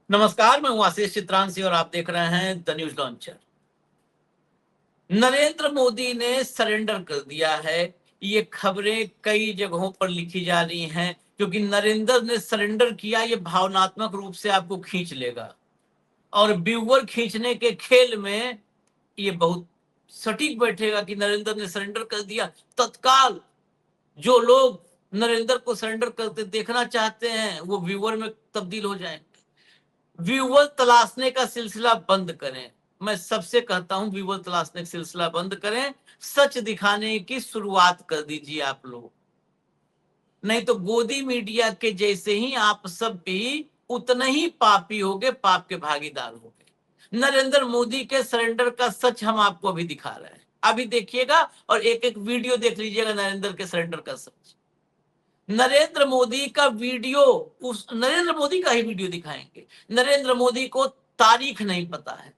नमस्कार, मैं हूं आशीष चित्रांशी और आप देख रहे हैं the news launcher. Narendra Modi ने सरेंडर कर दिया है। ये खबरें कई जगहों पर लिखी जा रही हैं क्योंकि नरेंद्र ने सरेंडर किया, ये भावनात्मक रूप से आपको खींच लेगा और व्यूअर खींचने के खेल में ये बहुत सटीक बैठेगा कि नरेंद्र ने सरेंडर कर दिया। तत्काल जो लोग नरेंद्र को सरेंडर करते देखना चाहते हैं वो व्यूअर में तब्दील हो जाएंगे। व्यूअर तलाशने का सिलसिला बंद करें। मैं सबसे कहता हूं व्यूअर तलाशने का सिलसिला बंद करें, सच दिखाने की शुरुआत कर दीजिए आप लोग। नहीं तो गोदी मीडिया के जैसे ही आप सब भी उतने ही पापी होगे, पाप के भागीदार होगे। नरेंद्र मोदी के सरेंडर का सच हम आपको अभी दिखा रहे हैं, अभी देखिएगा और एक एक वीडियो देख लीजिएगा नरेंद्र के सरेंडर का सच। नरेंद्र मोदी का वीडियो, उस नरेंद्र मोदी का ही वीडियो दिखाएंगे। नरेंद्र मोदी को तारीख नहीं पता है,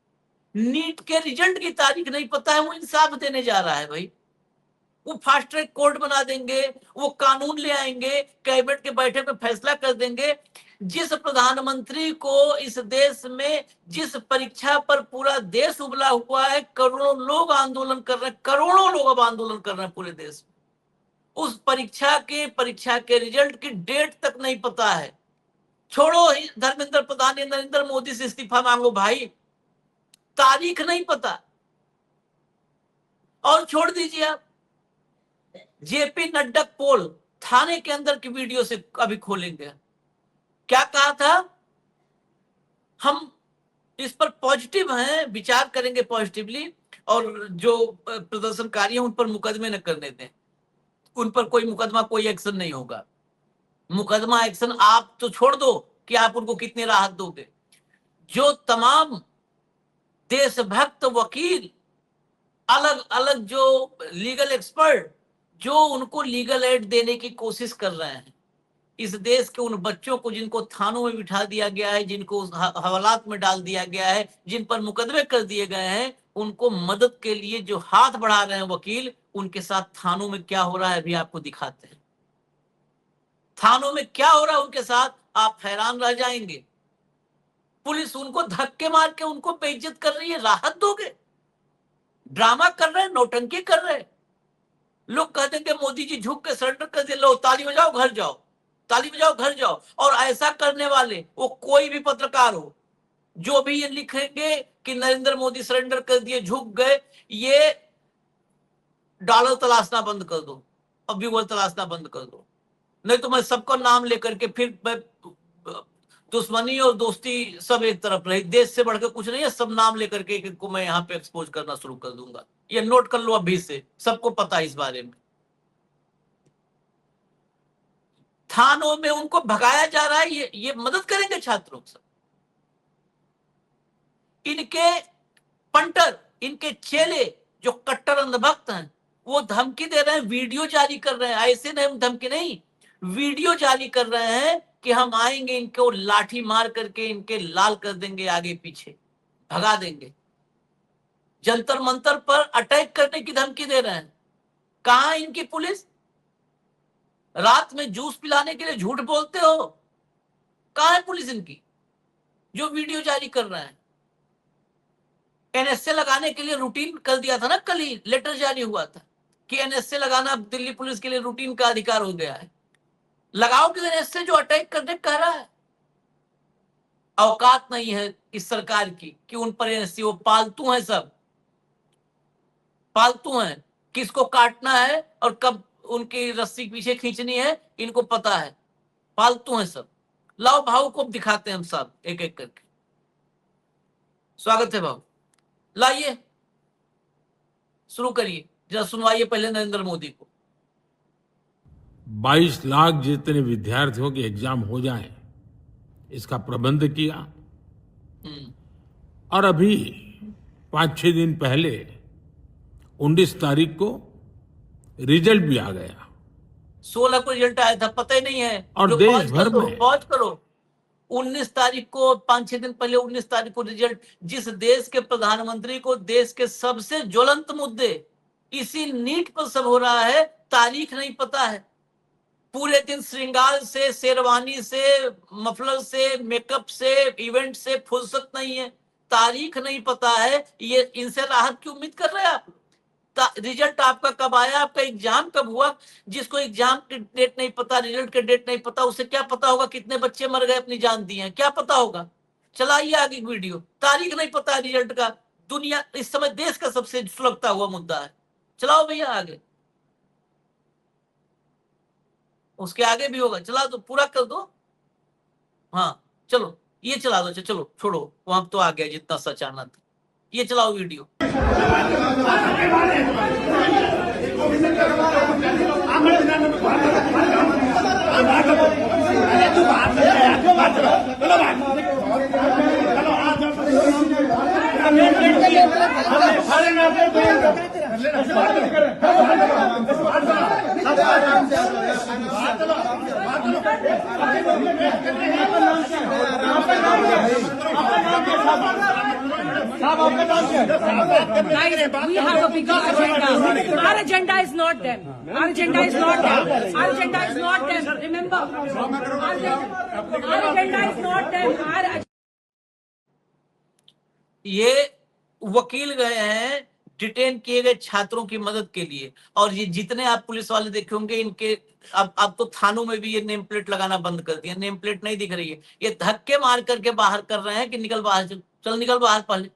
नीट के रिजल्ट की तारीख नहीं पता है, वो इंसाफ देने जा रहा है भाई। वो फास्ट ट्रैक कोर्ट बना देंगे, वो कानून ले आएंगे, कैबिनेट के बैठक में फैसला कर देंगे। जिस प्रधानमंत्री को इस देश में, जिस परीक्षा पर पूरा देश उबला हुआ है, करोड़ों लोग आंदोलन कर रहे हैं, करोड़ों लोग अब आंदोलन कर रहे हैं पूरे देश में, उस परीक्षा के रिजल्ट की डेट तक नहीं पता है। छोड़ो ही धर्मेंद्र प्रधान ने नरेंद्र मोदी से इस्तीफा मांगो भाई, तारीख नहीं पता। और छोड़ दीजिए आप जेपी नड्डा पोल थाने के अंदर की वीडियो से अभी खोलेंगे। क्या कहा था, हम इस पर पॉजिटिव हैं, विचार करेंगे पॉजिटिवली और जो प्रदर्शनकारी हैं उन पर मुकदमे न करने दें, उन पर कोई मुकदमा, कोई एक्शन नहीं होगा। मुकदमा एक्शन आप तो छोड़ दो कि आप उनको कितनी राहत दोगे। जो तमाम देशभक्त वकील, अलग अलग जो लीगल एक्सपर्ट, जो उनको लीगल एड देने की कोशिश कर रहे हैं, इस देश के उन बच्चों को जिनको थानों में बिठा दिया गया है, जिनको हवालात में डाल दिया गया है, जिन पर मुकदमे कर दिए गए हैं, उनको मदद के लिए जो हाथ बढ़ा रहे हैं वकील, उनके साथ थानों में क्या हो रहा है अभी आपको दिखाते हैं। थानों में क्या हो रहा है उनके साथ, आप हैरान रह जाएंगे। पुलिस उनको धक्के मार के उनको बेइज्जत कर रही है, राहत दोगे? ड्रामा कर रहे हैं, नौटंकी कर रहे हैं। लोग कहते हैं कि मोदी जी झुक के सरेंडर कर दिए, लो ताली बजाओ घर जाओ, ताली बजाओ घर जाओ। और ऐसा करने वाले, वो कोई भी पत्रकार हो, जो भी ये लिखेंगे कि नरेंद्र मोदी सरेंडर कर दिए, झुक गए, ये डॉलर तलाशना बंद कर दो और व्यूअर तलाशना बंद कर दो। नहीं तो मैं सबका नाम लेकर के फिर दुश्मनी और दोस्ती सब एक तरफ रही, देश से बढ़कर कुछ नहीं है, सब नाम लेकर के एक को मैं यहाँ पे एक्सपोज करना शुरू कर दूंगा। ये नोट कर लो अभी से, सबको पता है इस बारे में। थानों में उनको भगाया जा रहा है, ये मदद करेंगे छात्रों सब। इनके पंटर, इनके चेले जो कट्टर अंधभक्त हैं, वो धमकी दे रहे हैं, वीडियो जारी कर रहे हैं, ऐसे नहीं धमकी नहीं, वीडियो जारी कर रहे हैं कि हम आएंगे, इनको लाठी मार करके इनके लाल कर देंगे, आगे पीछे भगा देंगे। जंतर मंतर पर अटैक करने की धमकी दे रहे हैं। कहां है इनकी पुलिस? रात में जूस पिलाने के लिए झूठ बोलते हो, कहां है पुलिस इनकी जो वीडियो जारी कर रहे हैं? एनएसए लगाने के लिए रूटीन कर दिया था ना, कल ही लेटर जारी हुआ था कि एनएसए लगाना दिल्ली पुलिस के लिए रूटीन का अधिकार हो गया है। लगाओ कि एनएसए जो अटैक करने कह रहा है। औकात नहीं है इस सरकार की कि उन पर एनएसए, वो पालतू है, सब पालतू हैं। किसको काटना है और कब उनकी रस्सी पीछे खींचनी है इनको पता है, पालतू हैं सब। लाओ भाव को दिखाते हैं हम सब एक एक करके। स्वागत है भाव, लाइए शुरू करिए, जरा सुनवाइए पहले नरेंद्र मोदी को। 22 लाख जितने विद्यार्थियों के एग्जाम हो जाए, इसका प्रबंध किया। और अभी 5-6 दिन पहले 19 तारीख को रिजल्ट भी आ गया। 16 को रिजल्ट आया था, पता ही नहीं है। और देश भर में पहुंच करो 19 तारीख को, 5-6 दिन पहले 19 तारीख को रिजल्ट। जिस देश के प्रधानमंत्री को देश के सबसे ज्वलंत मुद्दे इसी नीट पर सब हो रहा है, तारीख नहीं पता है, पूरे दिन श्रृंगार से, शेरवानी से, मफलर से, मेकअप से, इवेंट से फुर्सत नहीं है, तारीख नहीं पता है, ये इनसे राहत की उम्मीद कर रहे हैं आप? रिजल्ट आपका कब आया, आपका एग्जाम कब हुआ? जिसको एग्जाम की डेट नहीं पता, रिजल्ट की डेट नहीं पता, उसे क्या पता होगा कितने बच्चे मर गए, अपनी जान दी है? क्या पता होगा? चलाइए आगे वीडियो। तारीख नहीं पता है रिजल्ट का, दुनिया इस समय देश का सबसे सुलगता हुआ मुद्दा है। चलाओ भैया आगे, उसके आगे भी होगा, चला दो, पूरा कर दो। हाँ चलो, ये चला दो, चलो छोड़ो, वहां तो आ गया जितना सच आना था। ये चलाओ video. Guys, we have a bigger agenda. Our agenda is not them. Our agenda is not them. Our agenda is not them. Remember, our agenda is not them. Our ये वकील गए हैं डिटेन किए गए छात्रों की मदद के लिए, और ये जितने आप पुलिस वाले देखे होंगे इनके अब तो थानों में भी ये नेम प्लेट लगाना बंद कर दिया, नेम प्लेट नहीं दिख रही है, ये धक्के मार करके बाहर कर रहे हैं कि निकल बाहर, चल निकल बाहर। पहले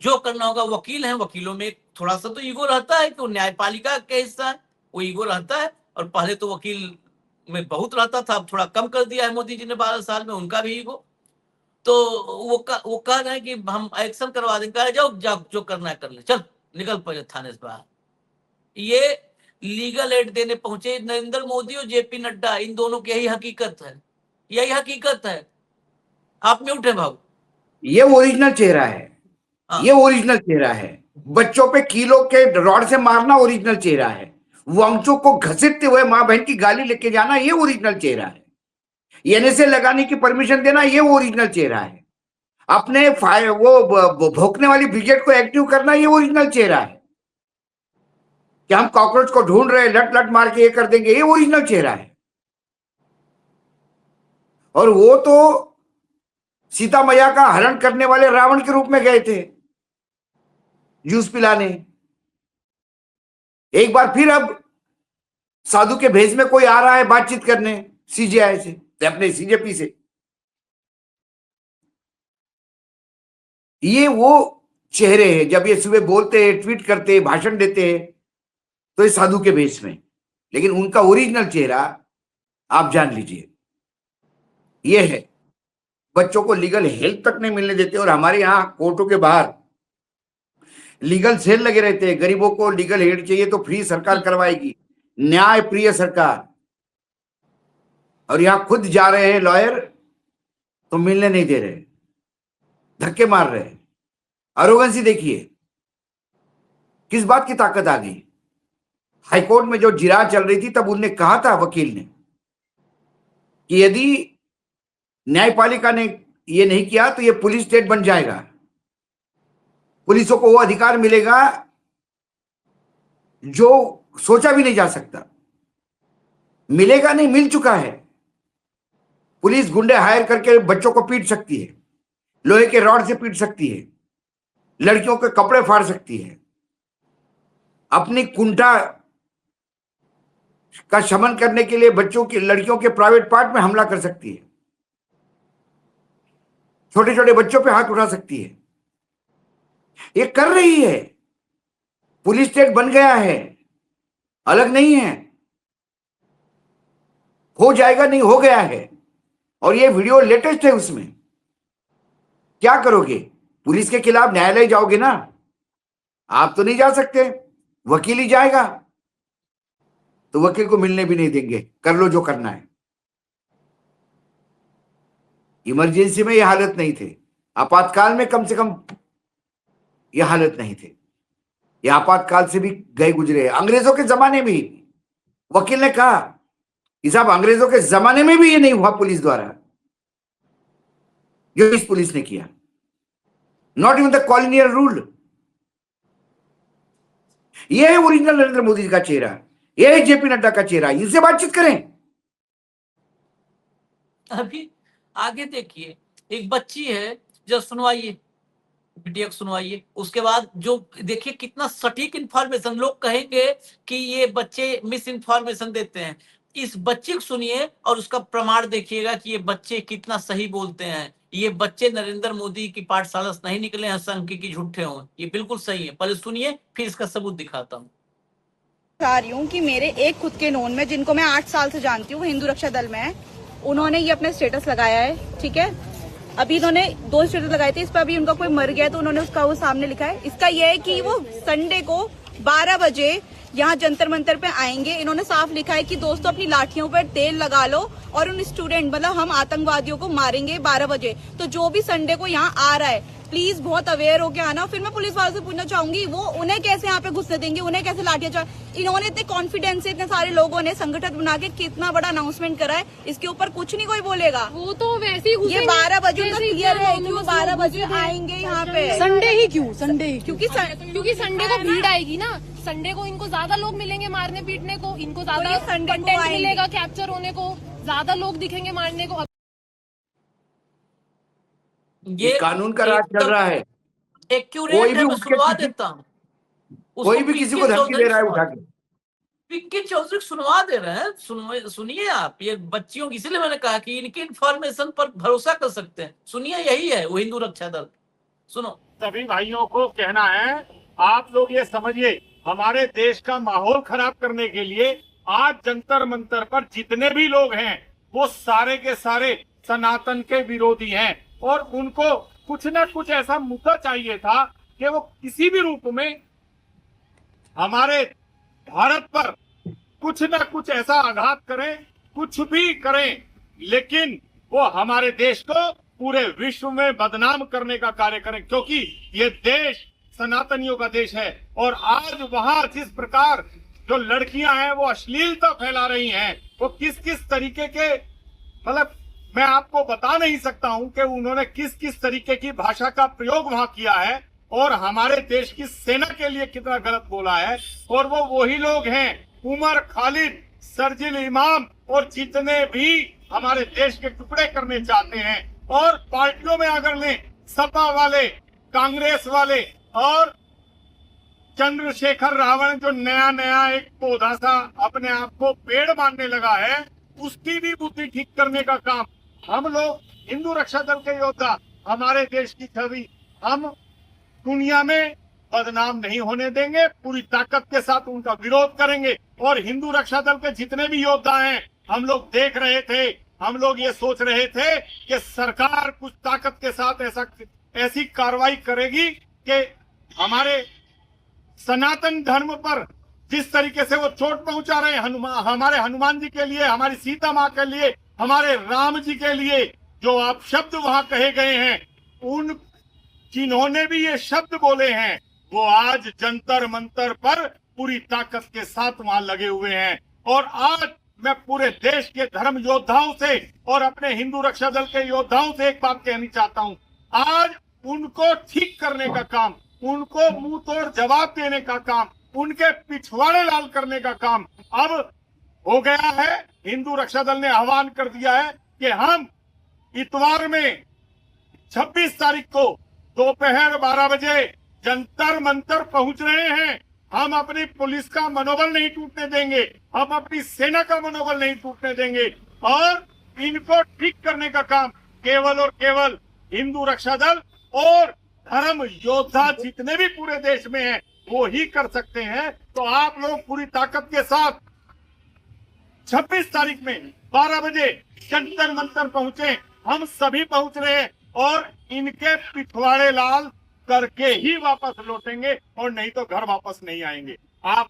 जो करना होगा, वकील हैं, वकीलों में थोड़ा सा तो ईगो रहता है कि वो न्यायपालिका का हिस्सा है, वो ईगो रहता है, और पहले तो वकील में बहुत रहता था, अब थोड़ा कम कर दिया है मोदी जी ने 12 साल में, उनका भी ईगो। तो वो कह रहे हैं कि हम एक्शन करवा देंगे, कह रहे जाओ जो करना है कर ले, चल निकल पड़े थाने से बाहर। ये लीगल एड देने पहुंचे नरेंद्र मोदी और जेपी नड्डा, इन दोनों की यही हकीकत है, यही हकीकत है। आप म्यूट है भाव। ये ओरिजिनल चेहरा है, ये ओरिजिनल चेहरा है। बच्चों पे कीलो के रॉड से मारना ओरिजिनल चेहरा है। वांगचू को घसीटते हुए माँ बहन की गाली लेके जाना, ये ओरिजिनल चेहरा है। एनएसए लगाने की परमिशन देना, ये ओरिजिनल चेहरा है। अपने वो भोंकने वाली ब्रिगेड को एक्टिव करना, ये ओरिजिनल चेहरा है। कि हम कॉकरोच को ढूंढ रहे, लट लट मार के ये कर देंगे, ये ओरिजिनल चेहरा है। और वो तो सीता मैया का हरण करने वाले रावण के रूप में गए थे जूस पिलाने। एक बार फिर अब साधु के भेष में कोई आ रहा है बातचीत करने सीजेआई से, अपने सीजेपी से। ये वो चेहरे हैं, जब ये सुबह बोलते हैं, ट्वीट करते हैं, भाषण देते हैं, तो ये साधु के भेष में। लेकिन उनका ओरिजिनल चेहरा आप जान लीजिए, ये है। बच्चों को लीगल हेल्प तक नहीं मिलने देते, और हमारे यहाँ कोर्टों के बाहर लीगल सेल लगे रहते हैं। गरीबों को लीगल हेल्प चाहिए तो फ्री सरकार करवाएगी, न्याय प्रिय सरकार। और यहां खुद जा रहे हैं लॉयर तो मिलने नहीं दे रहे, धक्के मार रहे हैं। अरोगेंसी देखिए, किस बात की ताकत आ गई। हाईकोर्ट में जो जिरा चल रही थी, तब उनने कहा था, वकील ने, कि यदि न्यायपालिका ने ये नहीं किया तो ये पुलिस स्टेट बन जाएगा। पुलिसों को वो अधिकार मिलेगा जो सोचा भी नहीं जा सकता। मिलेगा नहीं, मिल चुका है। पुलिस गुंडे हायर करके बच्चों को पीट सकती है, लोहे के रॉड से पीट सकती है, लड़कियों के कपड़े फाड़ सकती है, अपनी कुंठा का शमन करने के लिए बच्चों की, लड़कियों के प्राइवेट पार्ट में हमला कर सकती है, छोटे छोटे बच्चों पे हाथ उठा सकती है। ये कर रही है। पुलिस स्टेट बन गया है, अलग नहीं है। हो जाएगा नहीं, हो गया है। और ये वीडियो लेटेस्ट है, उसमें क्या करोगे? पुलिस के खिलाफ न्यायालय जाओगे ना? आप तो नहीं जा सकते, वकील ही जाएगा। तो वकील को मिलने भी नहीं देंगे, कर लो जो करना है। इमरजेंसी में यह हालत नहीं थे, आपातकाल में कम से कम यह हालत नहीं थे। यह आपातकाल से भी गए गुजरे। अंग्रेजों के जमाने में ही वकील ने कहा कि साहब, अंग्रेजों के जमाने में भी ये नहीं हुआ पुलिस द्वारा, जो इस पुलिस ने किया। Not even the colonial rule. यह है ओरिजिनल नरेंद्र मोदी जी का चेहरा, यह है जेपी नड्डा का चेहरा। इनसे बातचीत करें, अभी आगे देखिए, एक बच्ची है, जब सुनवाइए, वीडियो सुनवाइए, उसके बाद जो देखिए कितना सटीक इंफॉर्मेशन, लोग कहेंगे कि ये बच्चे मिस इंफॉर्मेशन देते हैं, इस बच्चे को सुनिए और उसका प्रमाण देखिएगा कि ये बच्चे कितना सही बोलते हैं। ये बच्चे नरेंद्र मोदी की पाठशाला से नहीं निकले हैं संघ की झूठे हों, ये बिल्कुल सही है। पहले सुनिए, फिर इसका सबूत दिखाता हूँ। बता रही हूँ कि मेरे एक खुद के नोन में, जिनको मैं 8 साल से जानती हूँ, वो हिंदू रक्षा दल में है, उन्होंने ये अपने स्टेटस लगाया है, ठीक है। अभी इन्होंने 2 स्टेटस लगाए थे, इस पर अभी उनका कोई मर गया तो उन्होंने उसका वो सामने लिखा है। इसका ये है कि वो संडे को 12 बजे यहाँ जंतर मंतर पे आएंगे। इन्होंने साफ लिखा है कि दोस्तों अपनी लाठियों पर तेल लगा लो और उन स्टूडेंट, मतलब हम आतंकवादियों को मारेंगे 12 बजे। तो जो भी संडे को यहाँ आ रहा है, प्लीज बहुत अवेयर होके आना। फिर मैं पुलिस वालों से पूछना चाहूंगी, वो उन्हें कैसे यहाँ पे घुसने देंगे, उन्हें कैसे लाठियां इन्होंने इतने कॉन्फिडेंस से, इतने सारे लोगों ने संगठन बना के कितना बड़ा अनाउंसमेंट करा है, इसके ऊपर कुछ नहीं कोई बोलेगा। वो तो वैसे ही ये 12 बजे का क्लियर है कि वो 12 बजे आएंगे यहाँ पे। संडे ही क्यों? संडे ही क्योंकि संडे को भीड़ आएगी ना, संडे को इनको ज्यादा लोग मिलेंगे मारने पीटने को, इनको ज्यादा संडे को कंटेंट आएंगे। मिलेगा कैप्चर होने को, ज्यादा लोग दिखेंगे मारने को। ये कानून का राज चल रहा है। कोई भी उसके सुनवा देता हूँ, कोई भी किसी को धमकी दे रहा है उठा के। पिंकी चौधरी सुनवा दे रहे हैं। सुनिए आप, ये बच्चियों की, इसलिए मैंने कहा कि इनकी इंफॉर्मेशन पर भरोसा कर सकते हैं। सुनिए, यही है वो हिंदू रक्षा दल। सुनो, सभी भाइयों को कहना है, आप लोग ये समझिए, हमारे देश का माहौल खराब करने के लिए आज जंतर मंतर पर जितने भी लोग हैं वो सारे के सारे सनातन के विरोधी हैं और उनको कुछ ना कुछ ऐसा मुद्दा चाहिए था कि वो किसी भी रूप में हमारे भारत पर कुछ ना कुछ ऐसा आघात करें, कुछ भी करें, लेकिन वो हमारे देश को पूरे विश्व में बदनाम करने का कार्य करें, क्योंकि ये देश सनातनियों का देश है। और आज वहां जिस प्रकार जो लड़कियां हैं वो अश्लीलता फैला रही हैं, वो किस किस तरीके के, मतलब मैं आपको बता नहीं सकता हूं कि उन्होंने किस किस तरीके की भाषा का प्रयोग वहां किया है और हमारे देश की सेना के लिए कितना गलत बोला है। और वो वही लोग हैं, उमर खालिद, सरजिल इमाम और जितने भी हमारे देश के टुकड़े करने चाहते हैं। और पार्टियों में अगर लें, सपा वाले, कांग्रेस वाले और चंद्रशेखर रावण जो नया नया एक पौधा सा अपने आप को पेड़ मानने लगा है, उसकी भी बुद्धि ठीक करने का काम हम लोग हिंदू रक्षा दल के योद्धा, हमारे देश की छवि हम दुनिया में बदनाम नहीं होने देंगे। पूरी ताकत के साथ उनका विरोध करेंगे। और हिंदू रक्षा दल के जितने भी योद्धा हैं, हम लोग देख रहे थे, हम लोग ये सोच रहे थे कि सरकार कुछ ताकत के साथ ऐसी कार्रवाई करेगी कि हमारे सनातन धर्म पर जिस तरीके से वो चोट पहुंचा रहे हैं, हमारे हनुमान जी के लिए, हमारी सीता माँ के लिए, हमारे राम जी के लिए जो आप शब्द वहां कहे गए हैं, उन जिन्होंने भी ये शब्द बोले हैं वो आज जंतर मंतर पर पूरी ताकत के साथ वहां लगे हुए हैं। और आज मैं पूरे देश के धर्म योद्धाओं से और अपने हिंदू रक्षा दल के योद्धाओं से एक बात कहनी चाहता हूं, आज उनको ठीक करने का काम, उनको मुंह तोड़ जवाब देने का काम, उनके पिछवाड़े लाल करने का काम अब हो गया है। हिंदू रक्षा दल ने आह्वान कर दिया है कि हम इतवार में 26 तारीख को दोपहर 12 बजे जंतर मंतर पहुंच रहे हैं। हम अपनी पुलिस का मनोबल नहीं टूटने देंगे, हम अपनी सेना का मनोबल नहीं टूटने देंगे और इनको ठीक करने का काम केवल और केवल हिंदू रक्षा दल और धर्म योद्धा जितने भी पूरे देश में हैं वो ही कर सकते हैं। तो आप लोग पूरी ताकत के साथ 26 तारीख में 12 बजे जंतर मंतर पहुंचे, हम सभी पहुंच रहे हैं और इनके पिछवाड़े लाल करके ही वापस लौटेंगे और नहीं तो घर वापस नहीं आएंगे। आप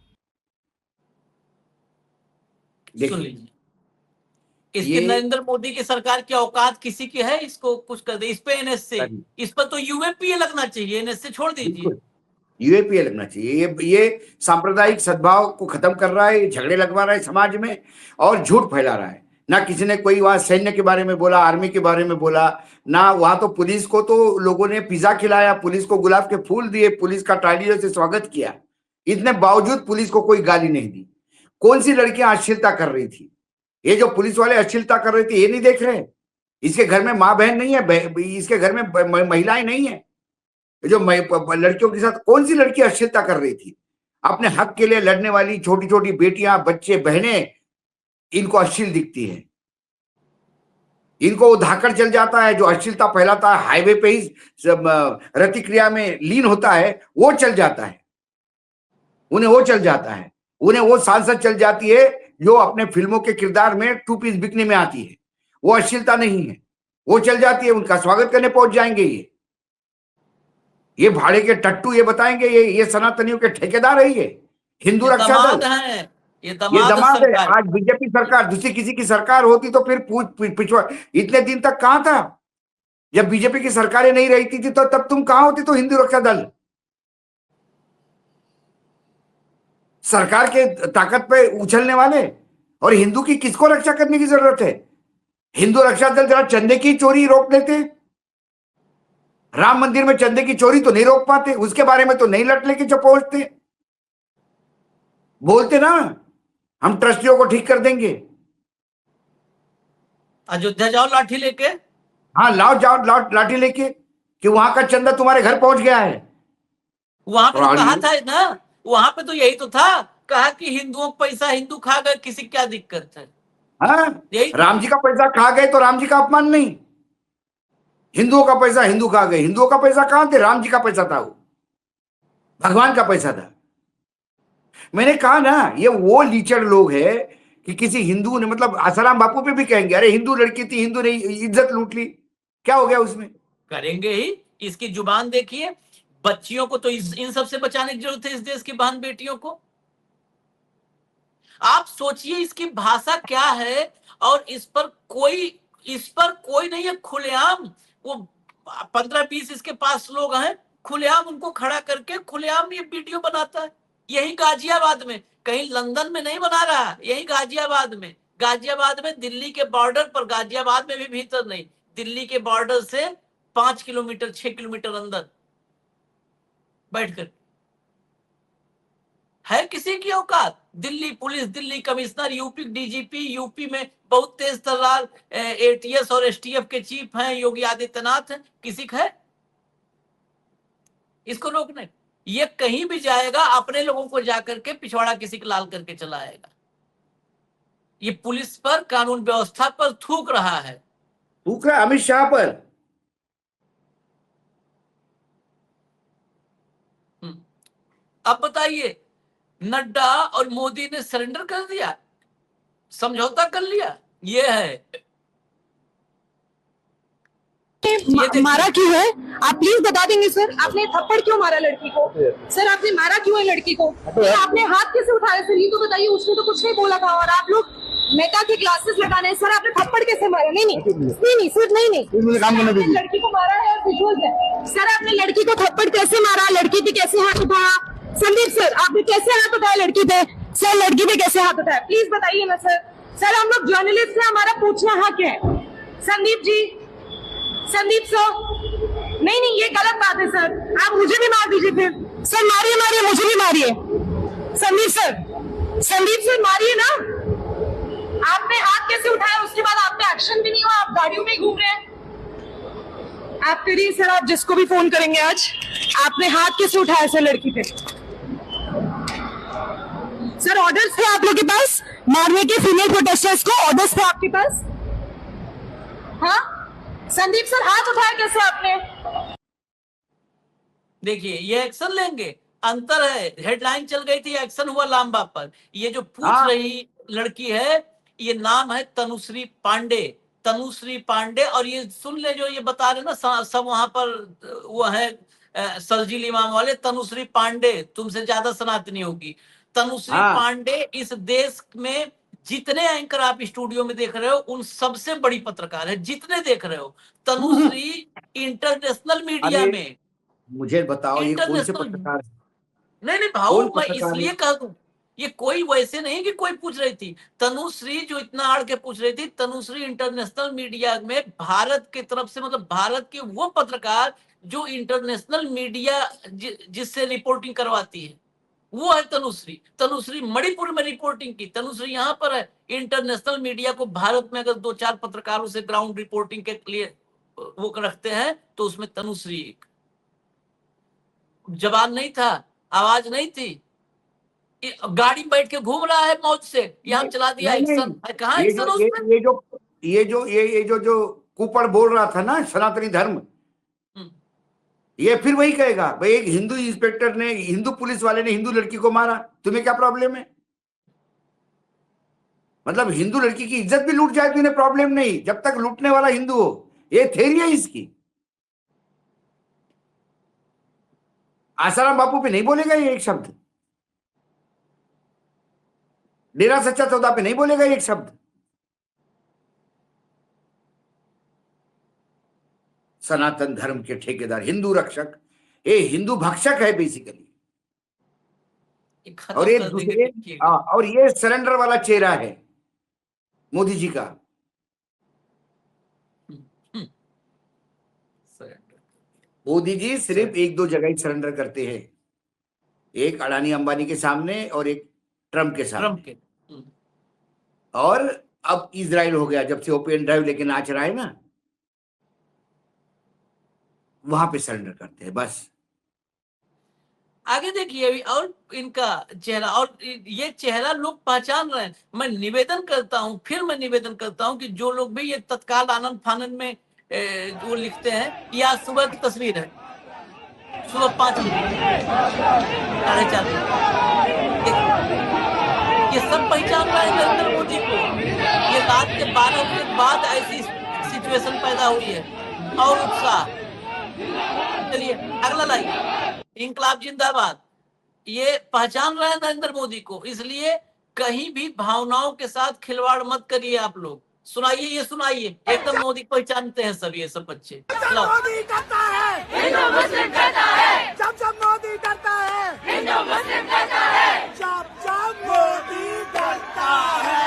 सुन लीजिए, इसके नरेंद्र मोदी की सरकार की औकात किसी की है इसको कुछ कर दे? इस पे एनएसए, इस पर तो यूएपीए लगना चाहिए, एनएसए छोड़ दीजिए। यूएपीए लगना चाहिए। ये सांप्रदायिक सद्भाव को खत्म कर रहा है, झगड़े लगवा रहा है समाज में और झूठ फैला रहा है। ना किसी ने कोई वहां सैन्य के बारे में बोला, आर्मी के बारे में बोला, ना वहां तो पुलिस को तो लोगों ने पिज्जा खिलाया, पुलिस को गुलाब के फूल दिए, पुलिस का तालियों से स्वागत किया। इतने बावजूद पुलिस को कोई गाली नहीं दी। कौन सी लड़कियां अश्लीलता कर रही थी? ये जो पुलिस वाले अश्लीलता कर रहे थे ये नहीं देख रहे? इसके घर में माँ बहन नहीं है, इसके घर में महिलाएं नहीं है जो लड़कियों के साथ। कौन सी लड़की अश्लीलता कर रही थी? अपने हक के लिए लड़ने वाली छोटी छोटी बेटियां, बच्चे, बहनें इनको अश्लील दिखती है। इनको वो धाकड़ चल जाता है, जो अश्लीलता फैलाता है हाईवे पे ही रति क्रिया में लीन होता है, वो चल जाता है, उन्हें वो चल जाता है। उन्हें वो सांसद चल जाती है जो अपने फिल्मों के किरदार में 2 पीस बिकने में आती है। वो अश्लीलता नहीं है, वो चल जाती है, उनका स्वागत करने पहुंच जाएंगे। ये भाड़े के टट्टू ये बताएंगे ये सनातनियों के ठेकेदार है, ये हिंदू रक्षा दल है, ये दमाद है। आज बीजेपी सरकार, दूसरी किसी की सरकार होती तो फिर पिछवा इतने दिन तक कहां था? जब बीजेपी की सरकारें नहीं रहती थी तो तब तुम कहां होती? तो हिंदू रक्षा दल सरकार के ताकत पे उछलने वाले। और हिंदू की किसको रक्षा करने की जरूरत है? हिंदू रक्षा दल जरा चंदे की चोरी रोक देते। राम मंदिर में चंदे की चोरी तो नहीं रोक पाते, उसके बारे में तो नहीं लट लेके पहुंचते। बोलते ना हम ट्रस्टियों को ठीक कर देंगे। अयोध्या जाओ लाठी लेके, हाँ लाओ जाओ लाठी लेके कि वहां का चंदा तुम्हारे घर पहुंच गया है। वहां पे तो कहा था ना, वहां पे तो यही तो था, कहा कि हिंदुओं का पैसा हिंदू खा गए, किसी क्या दिक्कत है? हाँ, यही राम जी का पैसा खा गए तो राम जी का अपमान नहीं। हिंदुओं का पैसा हिंदू खा गए। हिंदुओं का पैसा कहां थे? राम जी का पैसा था, वो भगवान का पैसा था। मैंने कहा ना, ये वो लीचड़ लोग है कि किसी हिंदू ने, मतलब आसाराम बापू पे भी कहेंगे अरे हिंदू लड़की थी, हिंदू ने इज्जत लूट ली, क्या हो गया उसमें? करेंगे ही। इसकी जुबान देखिए। बच्चियों को तो इन सब से बचाने की जरूरत है, इस देश की बहन बेटियों को। आप सोचिए इसकी भाषा क्या है, और इस पर कोई नहीं है। खुलेआम वो 15-20 इसके पास लोग हैं, खुलेआम उनको खड़ा करके खुलेआम ये वीडियो बनाता है। यही गाजियाबाद में, कहीं लंदन में नहीं बना रहा, यही गाजियाबाद में। गाजियाबाद में दिल्ली के बॉर्डर पर, गाजियाबाद में भी भीतर नहीं, दिल्ली के बॉर्डर से 5 किलोमीटर 6 किलोमीटर अंदर बैठकर है किसी की औकात? Delhi police, Delhi commissioner, UP DGP, UP में बहुत तेज तर्रार एटीएस और एसटीएफ के चीफ हैं, योगी आदित्यनाथ हैं, किसी का है इसको रोकने? ये कहीं भी जाएगा अपने लोगों को जाकर के पिछवाड़ा किसी को लाल करके चला आएगा। ये पुलिस पर, कानून व्यवस्था पर थूक रहा है, थूक रहा अमित शाह पर। अब बताइए, नड्डा और मोदी ने सरेंडर कर दिया, समझौता कर लिया। ये है मारा क्यों है? आप प्लीज बता देंगे सर, आपने थप्पड़ क्यों मारा लड़की को? सर आपने मारा क्यों है लड़की को? आपने हाथ कैसे उठाया सर, ये तो बताइए। उसने तो कुछ नहीं बोला था, और आप लोग मेटा के ग्लासेस लगाने। सर आपने थप्पड़ कैसे मारा? नहीं सर, नहीं लड़की को मारा है, विजुअल्स है। सर आपने लड़की को थप्पड़ कैसे मारा? लड़की पे कैसे हाथ उठाया? संदीप सर आपने कैसे हाथ उठाया लड़की पे? सर लड़की पे कैसे हाथ उठाया, प्लीज बताइए ना सर। सर हम लोग जर्नलिस्ट है, हमारा पूछना हक है। संदीप जी, संदीप सर, नहीं ये गलत बात है सर। आप मुझे भी मार दीजिए फिर। सर मारिए, मुझे भी मारिए। संदीप सर मारिए ना। आपने हाथ कैसे उठाया? उसके बाद आप पे एक्शन भी नहीं हुआ, आप गाड़ियों में घूम रहे हैं। आप करिए सर, आप जिसको भी फोन करेंगे आज, आपने हाथ कैसे उठाया सर लड़की पे? सर ऑर्डर्स थे आप लोग के पास मारने के फीमेल प्रोटेस्टर्स को? ऑर्डर्स थे आपके पास? हाँ संदीप सर, हाथ उठाया कैसे आपने? देखिए ये एक्शन लेंगे, अंतर है। हेडलाइन चल गई थी, एक्शन हुआ लामबा पर। ये जो पूछ रही लड़की है, ये नाम है तनुश्री पांडे। तनुश्री पांडे, और ये सुन ले जो ये बता रहे ना सब वहां पर वो है सरजील इमाम वाले, तनुश्री पांडे तुमसे ज्यादा सनातनी होगी। तनुश्री पांडे इस देश में जितने एंकर आप स्टूडियो में देख रहे हो, उन सबसे बड़ी पत्रकार है, जितने देख रहे हो। तनुश्री इंटरनेशनल मीडिया में, मुझे बताओ ये कौन से पत्रकार? नहीं भाऊ, मैं इसलिए कह दूं, ये कोई वैसे नहीं कि कोई पूछ रही थी। तनुश्री जो इतना आड़ के पूछ रही थी, तनुश्री इंटरनेशनल मीडिया में भारत की तरफ से, मतलब भारत के वो पत्रकार जो इंटरनेशनल मीडिया जिससे रिपोर्टिंग करवाती है, वो है तनुश्री। तनुश्री मणिपुर में रिपोर्टिंग की, तनुश्री यहाँ पर है। इंटरनेशनल मीडिया को भारत में अगर 2-4 पत्रकारों से ग्राउंड रिपोर्टिंग के लिए वो रखते हैं तो उसमें तनुश्री एक। जवान नहीं था, आवाज नहीं थी, गाड़ी बैठ के घूम रहा है मौज से, यहाँ चला दिया एक्शन। कहाँ एक्शन उसमें? ये जो कुपड़ बोल रहा था ना सनातनी धर्म, ये फिर वही कहेगा भाई एक हिंदू इंस्पेक्टर ने, हिंदू पुलिस वाले ने हिंदू लड़की को मारा, तुम्हें क्या प्रॉब्लम है? मतलब हिंदू लड़की की इज्जत भी लूट जाए तो इन्हें प्रॉब्लम नहीं, जब तक लूटने वाला हिंदू हो। ये थ्योरी है इसकी। आसाराम बापू पे नहीं बोलेगा ये एक शब्द, डेरा सच्चा सौदा पे नहीं बोलेगा एक शब्द। सनातन धर्म के ठेकेदार, हिंदू रक्षक, ये हिंदू भक्षक है बेसिकली। और ये दूसरे और ये सरेंडर वाला चेहरा है मोदी जी का। मोदी जी सिर्फ 1-2 जगह ही सरेंडर करते हैं, एक अडानी अंबानी के सामने और एक ट्रम्प के सामने। और अब इजराइल हो गया, जब से वो पेन ड्राइव लेके नाच रहा है ना, वहां पे सरेंडर करते हैं बस। आगे देखिए अभी और इनका चेहरा, और ये चेहरा लोग पहचान रहे हैं। मैं निवेदन करता हूं, फिर मैं निवेदन करता हूं कि जो लोग भी ये तत्काल आनंद फानंद में वो लिखते हैं, ये आज सुबह की तस्वीर है, सुबह 5 बजे 4:30। ये सब पहचान रहे हैं नरेंद्र मोदी को। ये रात के 12 बजे के बाद ऐसी सिचुएशन पैदा हुई है और उत्साह। चलिए अगला लाइक, इंकलाब जिंदाबाद। ये पहचान रहे हैं नरेंद्र मोदी को, इसलिए कहीं भी भावनाओं के साथ खिलवाड़ मत करिए आप लोग। सुनाइए, ये सुनाइए, एकदम मोदी को पहचानते हैं सब, ये सब बच्चे। मोदी करता है, हिंदू मुस्लिम करता है, जब मोदी करता है, हिंदू मुस्लिम करता है, जब मोदी करता है,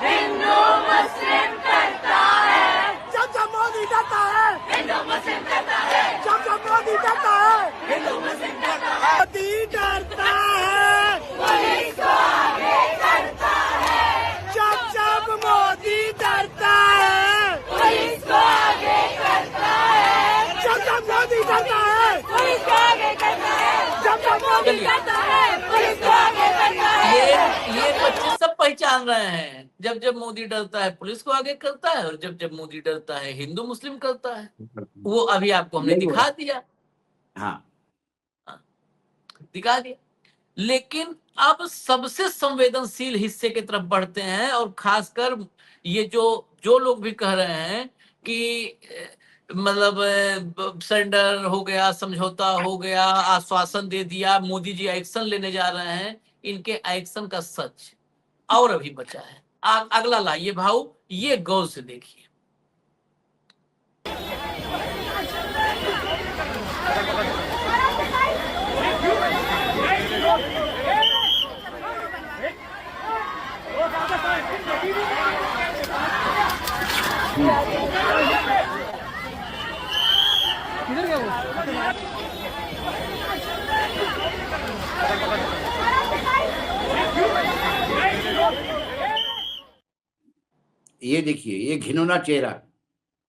हिंदू मुस्लिम करता है, जब मोदी करता है, हिंदू मुस्लिम करता है, जब मोदी करता है, हिंदू मुस्लिम करता है, मोदी करता है, पुलिस को आगे करता है, जब मोदी करता है, पुलिस को आगे करता है, जब मोदी करता है, पुलिस को आगे करता है, जब मोदी करता है, पुलिस को आगे करता है। ये बच्चे सब पहचान रहे हैं, जब मोदी डरता है पुलिस को आगे करता है, और जब मोदी डरता है हिंदू मुस्लिम करता है। वो अभी आपको हमने दिखा दिया। हाँ, दिखा दिया। लेकिन अब सबसे संवेदनशील हिस्से की तरफ बढ़ते हैं, और खासकर ये जो लोग भी कह रहे हैं कि मतलब सरेंडर हो गया, समझौता हो गया, आश्वासन दे दिया, मोदी जी एक्शन लेने जा रहे हैं, इनके एक्शन का सच और अभी बचा है। अगला लाइए भाऊ, ये गौर से देखिए। ये देखिए, ये घिनौना चेहरा,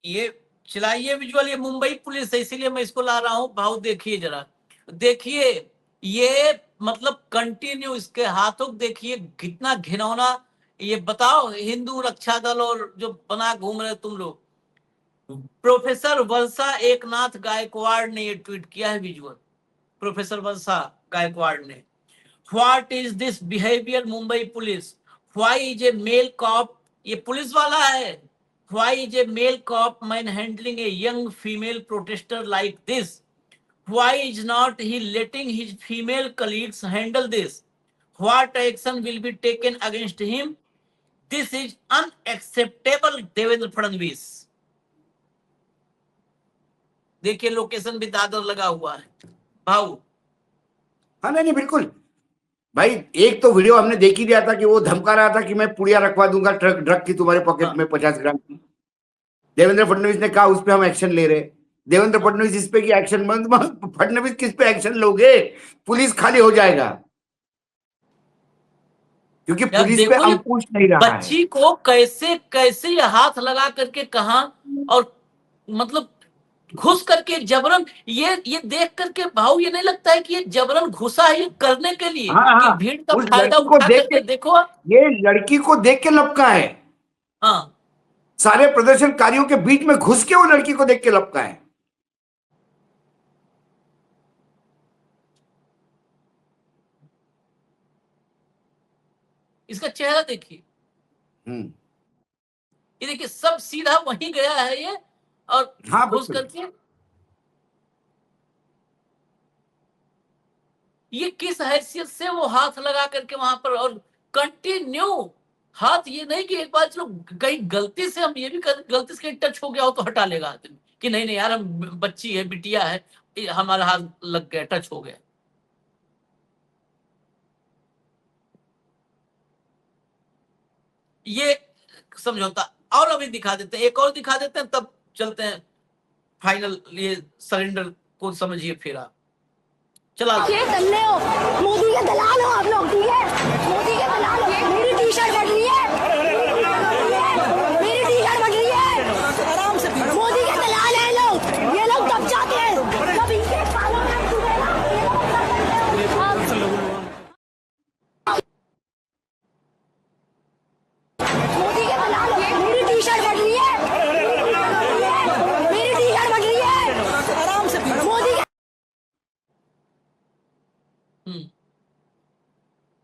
ये चलाइए विजुअल, ये मुंबई पुलिस है, इसीलिए मैं इसको ला रहा हूं। भाव देखिए जरा, देखिए ये मतलब कंटिन्यू इसके हाथों, देखिए कितना घिनौना। ये बताओ, हिंदू रक्षा दल और जो बना घूम रहे तुम लोग। प्रोफेसर वर्षा एकनाथ गायकवाड़ ने ये ट्वीट किया है विजुअल, प्रोफेसर वर्षा गायकवाड़ ने। What is this behaviour Mumbai police, why is a male cop, ये पुलिस वाला है, why is a male cop manhandling a young female protester like this, why is not he letting his female colleagues handle this, what action will be taken against him, this is unacceptable Devendra Fadnavis. देखिए location भी दादर लगा हुआ है भाऊ। हाँ नहीं बिल्कुल भाई, एक तो वीडियो हमने देख ही दिया था कि वो धमका रहा था कि मैं पुड़िया रखवा दूंगा ड्रग की तुम्हारे पॉकेट में 50 ग्राम की। देवेंद्र फडणवीस ने कहा उस पे हम एक्शन ले रहे। देवेंद्र फडणवीस इस पे की एक्शन, फडणवीस किस पे एक्शन लोगे? पुलिस खाली हो जाएगा। क्योंकि यार पुलिस पे देखो ये अंकुश नहीं रहा है। बच्ची को कैसे कैसे ये हाथ लगा करके कहा, और मतलब घुस करके जबरन, ये देख करके भाव ये नहीं लगता है कि ये जबरन घुसा है ये करने के लिए हाँ कि हाँ, भीड़ का उस फायदा लड़की को उठा देख करके के, देखो। ये लड़की को देख के लपका है, हाँ सारे प्रदर्शनकारियों के बीच में घुस के वो लड़की को देख के लपका है। इसका चेहरा देखिए, ये देखिए सब सीधा वहीं गया है ये, और हाँ घुस बिल्कुल। करके ये किस हैसियत से वो हाथ लगा करके वहां पर, और कंटिन्यू हाथ, ये नहीं कि एक बार चलो कहीं गलती से हम ये भी गलती से कहीं टच हो गया हो तो हटा लेगा आदमी कि नहीं नहीं यार हम बच्ची है बिटिया है, हमारा हाथ लग गया टच हो गया। ये समझौता। और अभी दिखा देते हैं, एक और दिखा देते हैं, तब चलते हैं फाइनल, ये सरेंडर को समझिए फिर आप। चला ये दल्ले हो, मोदी के दलाल हो आप लोग, ठीक है? मोदी के दलाल हो। मेरी टी शर्ट बन रही है, मेरी टी शर्ट बन रही है, आराम से। मोदी के दलाल है लोग, ये लोग दब जाते हैं जब इनके कानों में चुभेगा, ये लोग सब करते हैं। मोदी के दलाल हो, मेरी टी शर्ट बन रही है, मेरी टी शर्ट बन रही है, आराम से। मोदी के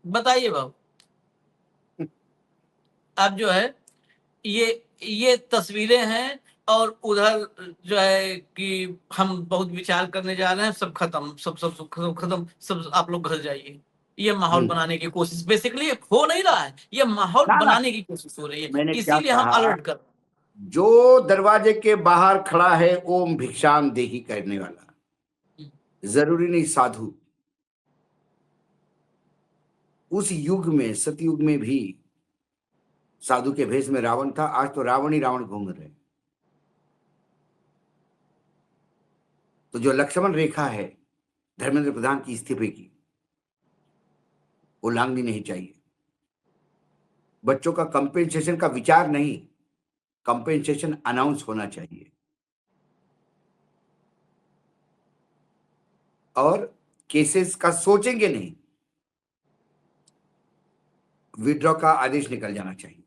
बताइए बाबू, अब जो है ये तस्वीरें हैं, और उधर जो है कि हम बहुत विचार करने जा रहे हैं, सब खत्म, सब खत्म, सब आप लोग घर जाइए। ये माहौल बनाने की कोशिश बेसिकली हो नहीं रहा है, ये माहौल ना, ना। बनाने की कोशिश हो रही है, मैंने क्या इसीलिए हम कहा? अलर्ट कर। जो दरवाजे के बाहर खड़ा है ओम भिक्षाम देही करने वाला, जरूरी नहीं साधु। उस युग में, सतयुग में भी साधु के भेष में रावण था, आज तो रावण ही रावण घूम रहे। तो जो लक्ष्मण रेखा है धर्मेंद्र प्रधान की इस्तीफे की, वो लांघनी नहीं चाहिए। बच्चों का कंपेंसेशन का विचार नहीं, कंपेंसेशन अनाउंस होना चाहिए। और केसेस का सोचेंगे नहीं, विड्रॉ का आदेश निकल जाना चाहिए।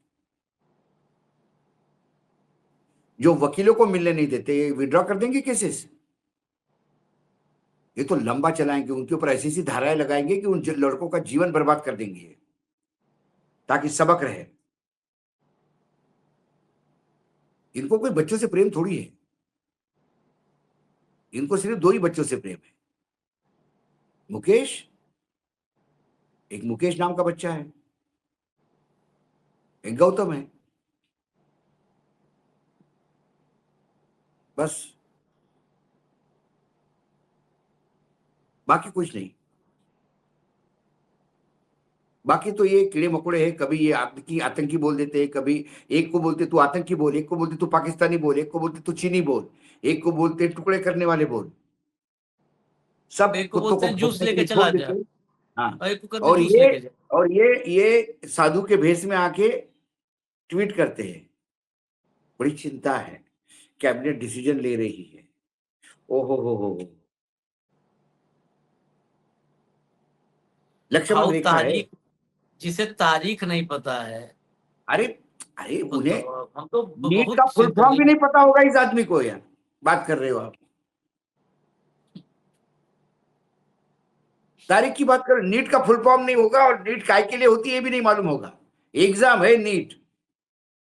जो वकीलों को मिलने नहीं देते, विड्रॉ कर देंगे केसेस, ये तो लंबा चलाएंगे, उनके ऊपर ऐसी ऐसी धाराएं लगाएंगे कि उन लड़कों का जीवन बर्बाद कर देंगे, ताकि सबक रहे। इनको कोई बच्चों से प्रेम थोड़ी है, इनको सिर्फ दो ही बच्चों से प्रेम है। मुकेश, एक मुकेश नाम का बच्चा है, एक गौतम है, बस, बाकी कुछ नहीं। बाकी तो ये कीड़े मकोड़े हैं, कभी ये आतंकी बोल देते हैं, कभी एक को बोलते तू आतंकी बोल, एक को बोलते तू पाकिस्तानी बोल, एक को बोलते तू चीनी बोल, एक को बोलते टुकड़े करने वाले बोल, सब एक को कुत्तों बोलते को हैं जूस भौंकने के लेके लिए चला छोड़ जा, देते हैं। हाँ, और एक को कहते हैं जूस लेके जा। और ये साधु के भेष में आके ट्वीट करते हैं। बड़ी चिंता है, कैबिनेट डिसीजन ले रही है। ओहो हो, लक्ष्मण भाव रेखा है। तारीख, जिसे तारीख नहीं पता है, अरे अरे, उन्हें हम तो नीट का बहुत फुल फॉर्म भी नहीं पता होगा इस आदमी को। यार बात कर रहे हो आप, तारीख की बात करो, नीट का फुल फॉर्म नहीं होगा, और नीट काय के लिए होती है ये भी नहीं मालूम होगा। एग्जाम है नीट,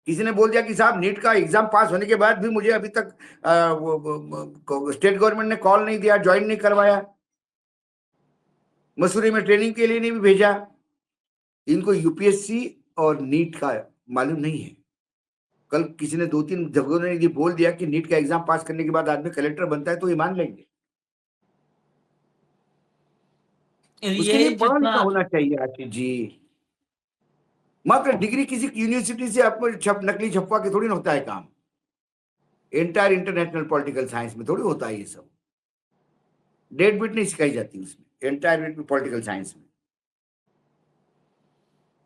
किसी ने बोल दिया कि साहब नीट का एग्जाम पास होने के बाद भी मुझे अभी तक स्टेट गवर्नमेंट ने कॉल नहीं दिया, ज्वाइन नहीं करवाया, मसूरी में ट्रेनिंग के लिए नहीं भी भेजा। इनको यूपीएससी और नीट का मालूम नहीं है। कल किसी ने 2-3 जगहों ने ये बोल दिया कि नीट का एग्जाम पास करने के बाद आदमी कलेक्टर बनता है, तो ये मान लेंगे। उसके लिए पढ़ा लिखा होना चाहिए आशीष जी। मात्र डिग्री किसी यूनिवर्सिटी से आपको नकली छपवा के थोड़ी ना होता है काम। एंटायर इंटरनेशनल पॉलिटिकल साइंस में थोड़ी होता है ये सब। डेट बीट नहीं सिखाई जाती उसमें, एंटायर पॉलिटिकल साइंस में।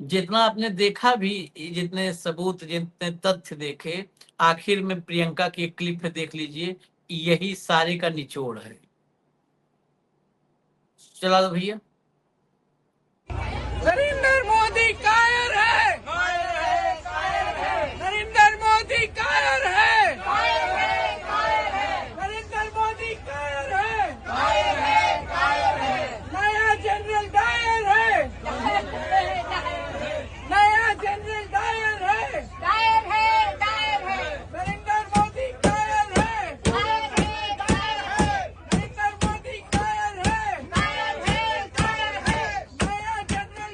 जितना आपने देखा भी, जितने सबूत, जितने तथ्य देखे, आखिर में प्रियंका की एक क्लिप है, देख लीजिए, यही सारे का निचोड़ है। चला दो भैया। नरेंद्र मोदी कायर है, नरेंद्र मोदी कायर है, नरेंद्र मोदी कायर है, नया जनरल डायर है, नया जनरल डायर है, नरेंद्र मोदी कायर है, नरेंद्र मोदी कायर है, नया जनरल डायर है, नया जनरल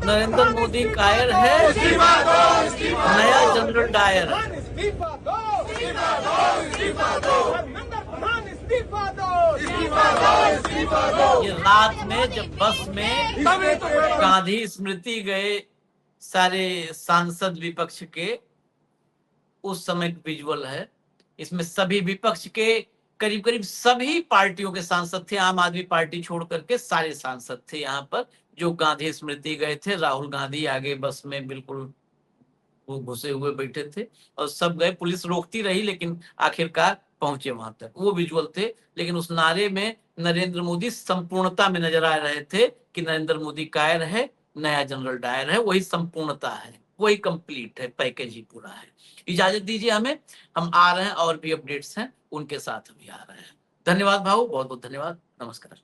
नरेंद्र मोदी कायर है, नया जनरल डायर है। ये रात में जब बस में गांधी स्मृति गए सारे सांसद विपक्ष के, उस समय का विजुअल है। इसमें सभी विपक्ष के करीब करीब सभी पार्टियों के सांसद थे, आम आदमी पार्टी छोड़ करके सारे सांसद थे यहाँ पर, जो गांधी स्मृति गए थे। राहुल गांधी आगे बस में बिल्कुल वो घुसे हुए बैठे थे और सब गए, पुलिस रोकती रही लेकिन आखिरकार पहुंचे वहां तक। वो विजुअल थे, लेकिन उस नारे में नरेंद्र मोदी संपूर्णता में नजर आ रहे थे कि नरेंद्र मोदी कायर है, नया जनरल डायर है। वही संपूर्णता है, वही कंप्लीट है, पैकेज ही पूरा है। इजाजत दीजिए हमें, हम आ रहे हैं, और भी अपडेट्स हैं उनके साथ भी आ रहे हैं। धन्यवाद भाऊ, बहुत बहुत धन्यवाद, नमस्कार।